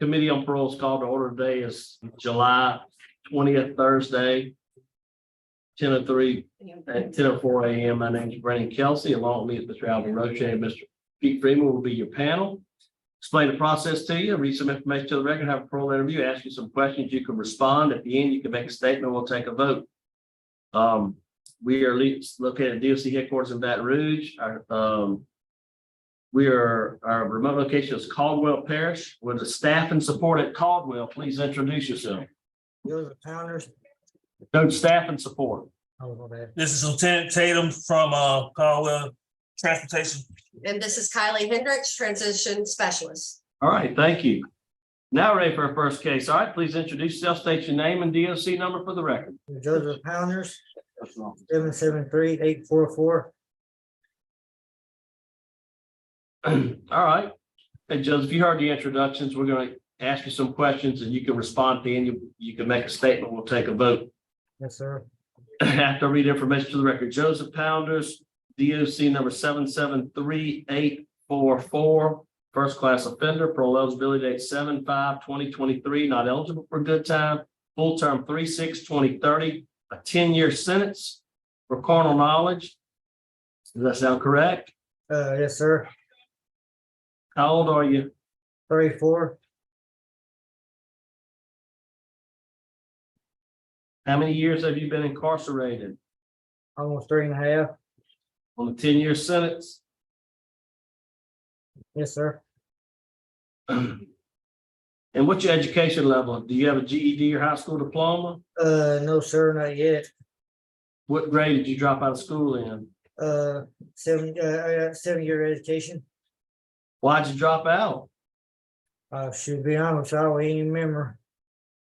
Committee on Parole is called to order today is July 20th, Thursday, 10:03 at 10:04 a.m. My name is Brennan Kelsey. Along with me is Mr. Alvin Roche and Mr. Pete Freeman will be your panel. Explain the process to you, read some information to the record, have a parole interview, ask you some questions. You can respond. At the end, you can make a statement. We'll take a vote. We are located at DOC headquarters in Baton Rouge. Our remote location is Caldwell Parish with the staff and support at Caldwell. Please introduce yourself. Those are Pounders. Coach, staff and support. Oh, my bad. This is Lieutenant Tatum from Caldwell Transportation. And this is Kylie Hendricks, Transition Specialist. All right, thank you. Now ready for our first case. All right, please introduce yourself, state your name and DOC number for the record. Joseph Pounders, 773-844. All right. Hey, Joseph, you heard the introductions. We're going to ask you some questions and you can respond to any. You can make a statement. We'll take a vote. Yes, sir. After I read information to the record, Joseph Pounders, DOC number 773-844, first class offender, parole eligibility date 7/5/2023, not eligible for good time, full term 3/6/2030, a 10-year sentence for carnal knowledge. Does that sound correct? Yes, sir. How old are you? 34. How many years have you been incarcerated? Almost 3.5. On a 10-year sentence? Yes, sir. And what's your education level? Do you have a GED or high school diploma? No, sir, not yet. What grade did you drop out of school in? I got 7-year education. Why'd you drop out? Should be honest, I don't even remember.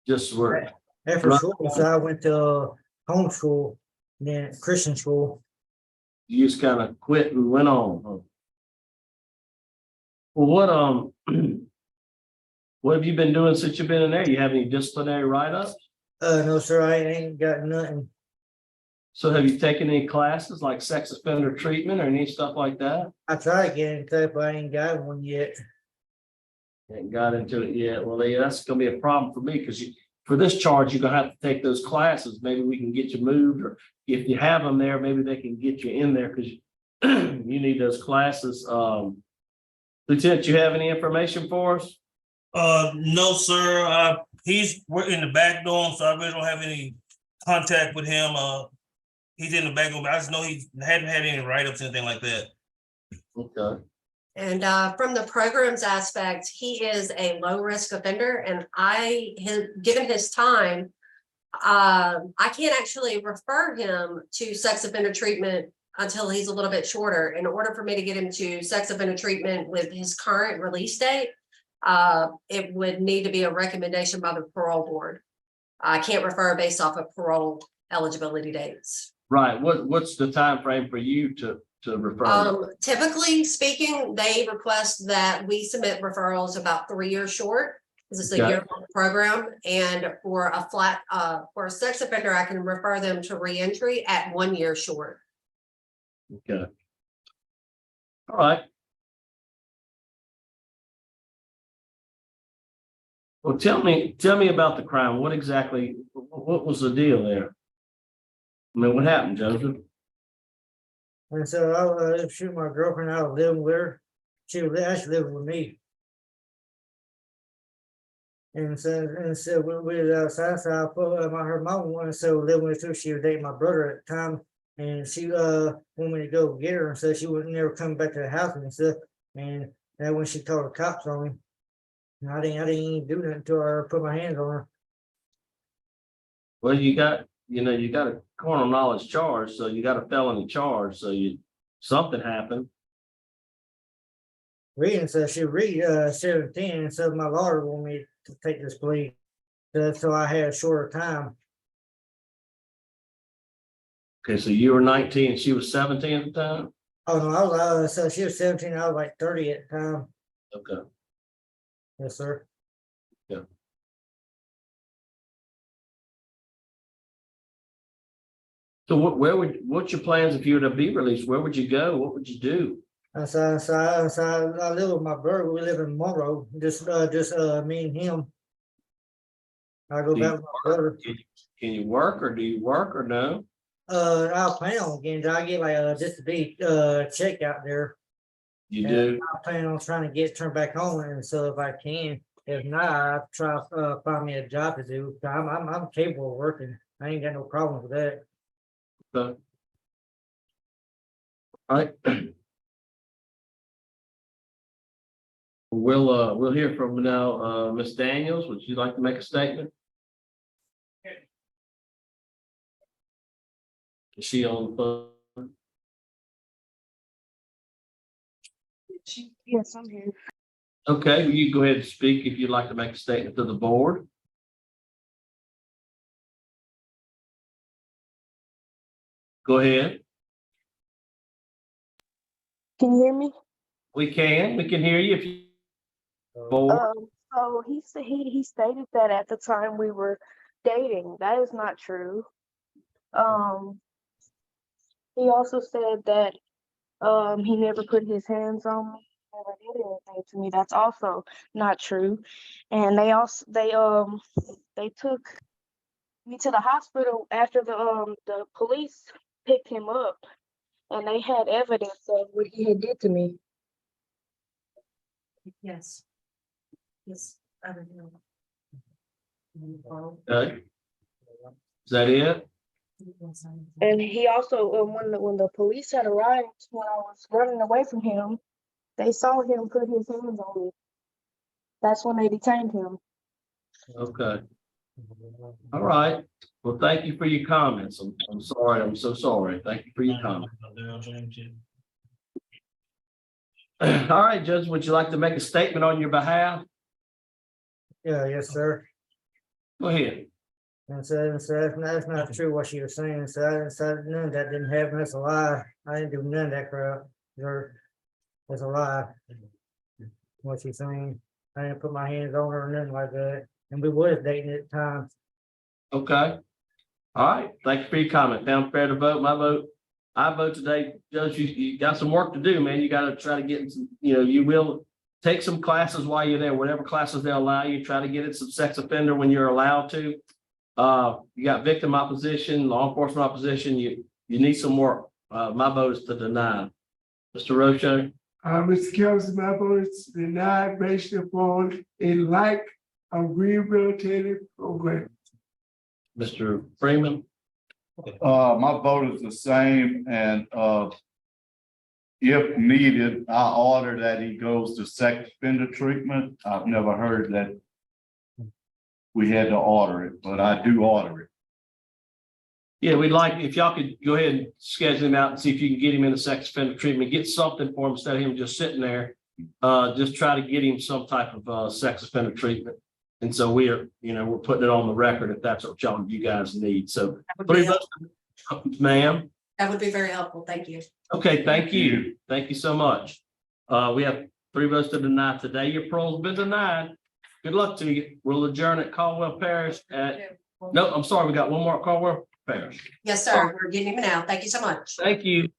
Just work. After Right. school, so I went to homeschool, then Christian school. You just kind of quit and went on. Huh? Well, what have you been doing since you've been in there? You have any disciplinary write-ups? No, sir, I ain't got nothing. So have you taken any classes like sex offender treatment or any stuff like that? I tried getting cut, but I ain't got one yet. Ain't got into it yet. Well, yeah, that's gonna be a problem for me because for this charge, you're gonna have to take those classes. Maybe we can get you moved, or if you have them there, maybe they can get you in there because you need those classes. Lieutenant, you have any information for us? No, sir. He's in the back door, so I really don't have any contact with him. He's in the back door, but I just know he hadn't had any write-ups, anything like that. Okay. And from the programs aspect, he is a low risk offender, and given his time, I can't actually refer him to sex offender treatment until he's a little bit shorter. In order for me to get him to sex offender treatment with his current release date, it would need to be a recommendation by the parole board. I can't refer based off of parole eligibility dates. Right. What's the time frame for you to refer? Typically speaking, they request that we submit referrals about 3 years short. This is a Okay. year-long program, and for a sex offender, I can refer them to reentry at 1 year short. Okay. All right. Well, tell me about the crime. What was the deal there? I mean, what happened, Joseph? And so I was shooting my girlfriend. I was living with her. She was actually living with me. And so we was outside. So I put her mom wanted to live with her. She was dating my brother at the time, and she wanted me to go get her, and so she would never come back to the house and stuff. And that when she called the cops on me, and I didn't even do nothing until I put my hands on her. Well, you got a carnal knowledge charge, so you got a felony charge, so something happened. Reading, so she read 17, and so my lawyer wanted me to take this plea, so I had a shorter time. Okay, so you were 19, she was 17 at the time? Oh no, I was so she was 17, I was like 30 at the time. Okay. Yes, sir. Yeah. So what's your plans if you were to be released? Where would you go? What would you do? I live with my brother. We live in Monroe. Just me and him. I go Do you back with my brother. Can you work or do you work or no? I plan on getting. I get like just a big check out there. You And do? I plan on trying to get turned back on, and so if I can, if not, I try find me a job to do. I'm capable of working. I ain't got no problem with that. So. All right. We'll hear from now, Ms. Daniels. Would you like to make a statement? Is she on the phone? Yes, I'm here. Okay, well, you go ahead and speak if you'd like to make a statement to the board. Go ahead. Can you hear me? We can hear you if you. Board. So he said he stated that at the time we were dating. That is not true. He also said that he never put his hands on me, never did anything to me. That's also not true. And they took me to the hospital after the police picked him up, and they had evidence of what he had did to me. Yes. Yes, I don't know. Okay. Is that it? And he also, when the police had arrived, when I was running away from him, they saw him put his hands on me. That's when they detained him. Okay. All right. Well, thank you for your comments. I'm sorry. I'm so sorry. Thank you for your comments. All right, Judge, would you like to make a statement on your behalf? Yeah, yes, sir. Go ahead. And so that's not true what she was saying. So none of that didn't happen. That's a lie. I didn't do none of that crap. That's a lie. What she's saying. I didn't put my hands on her or nothing like that. And we was dating at the time. Okay. All right. Thank you for your comment. Found fair to vote. My vote. I vote today. Judge, you got some work to do, man. You got to try to get some, you will take some classes while you're there, whatever classes they allow you, try to get it some sex offender when you're allowed to. You got victim opposition, law enforcement opposition. You need some work. My vote is to deny. Mr. Rocho. Mr. Kelsey, my vote is denied based upon a lack of rehabilitative program. Mr. Freeman. My vote is the same, and if needed, I order that he goes to sex offender treatment. I've never heard that we had to order it, but I do order it. Yeah, we'd like, if y'all could go ahead and schedule him out and see if you can get him in the sex offender treatment, get something for him instead of him just sitting there. Just try to get him some type of sex offender treatment. And so we're putting it on the record if that's what you guys need. So, ma'am. That would be very helpful. Thank you. Okay, thank you. Thank you so much. We have 3 votes to deny today. Your parole's been denied. Good luck to you. We'll adjourn at Caldwell Parish no, I'm sorry. We got one more at Caldwell Parish. Yes, sir. We're getting him now. Thank you so much. Thank you.